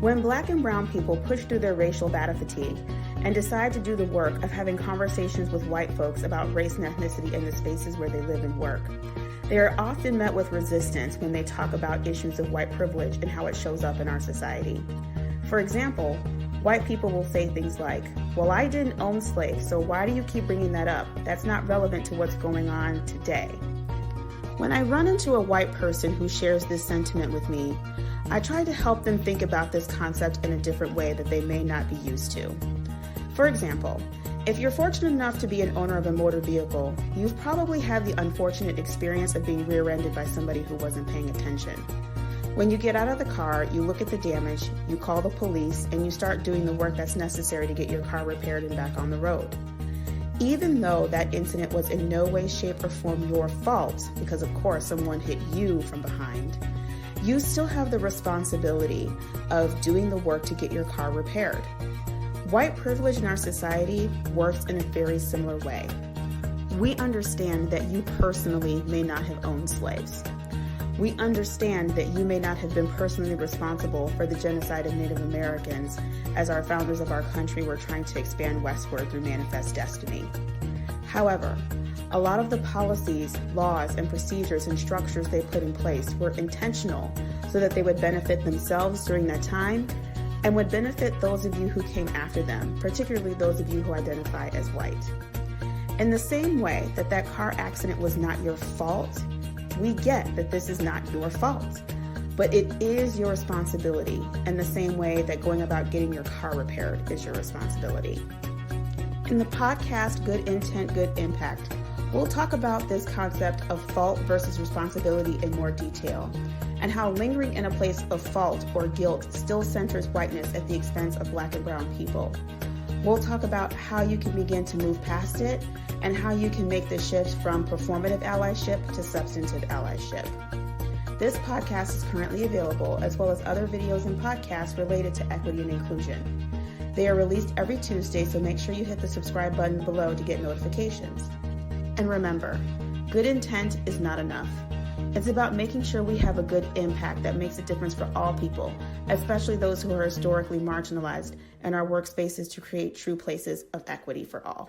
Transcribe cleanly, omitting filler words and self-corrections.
When Black and brown people push through their racial battle fatigue and decide to do the work of having conversations with white folks about race and ethnicity in the spaces where they live and work, they are often met with resistance when they talk about issues of white privilege and how it shows up in our society. For example, white people will say things like, "Well, I didn't own slaves, so why do you keep bringing that up? That's not relevant to what's going on today." When I run into a white person who shares this sentiment with me, I try to help them think about this concept in a different way that they may not be used to. For example, if you're fortunate enough to be an owner of a motor vehicle, you've probably had the unfortunate experience of being rear-ended by somebody who wasn't paying attention. When you get out of the car, you look at the damage, you call the police, and you start doing the work that's necessary to get your car repaired and back on the road. Even though that incident was in no way, shape, or form your fault, because of course someone hit you from behind, you still have the responsibility of doing the work to get your car repaired. White privilege in our society works in a very similar way. We understand that you personally may not have owned slaves. We understand that you may not have been personally responsible for the genocide of Native Americans as our founders of our country were trying to expand westward through manifest destiny. However, a lot of the policies, laws, and procedures and structures they put in place were intentional so that they would benefit themselves during that time and would benefit those of you who came after them, particularly those of you who identify as white. In the same way that that car accident was not your fault, we get that this is not your fault, but it is your responsibility in the same way that going about getting your car repaired is your responsibility. In the podcast, Good Intent, Good Impact, we'll talk about this concept of fault versus responsibility in more detail, and how lingering in a place of fault or guilt still centers whiteness at the expense of Black and brown people. We'll talk about how you can begin to move past it and how you can make the shift from performative allyship to substantive allyship. This podcast is currently available, as well as other videos and podcasts related to equity and inclusion. They are released every Tuesday, so make sure you hit the subscribe button below to get notifications. And remember, good intent is not enough. It's about making sure we have a good impact that makes a difference for all people, especially those who are historically marginalized, in our workspaces to create true places of equity for all.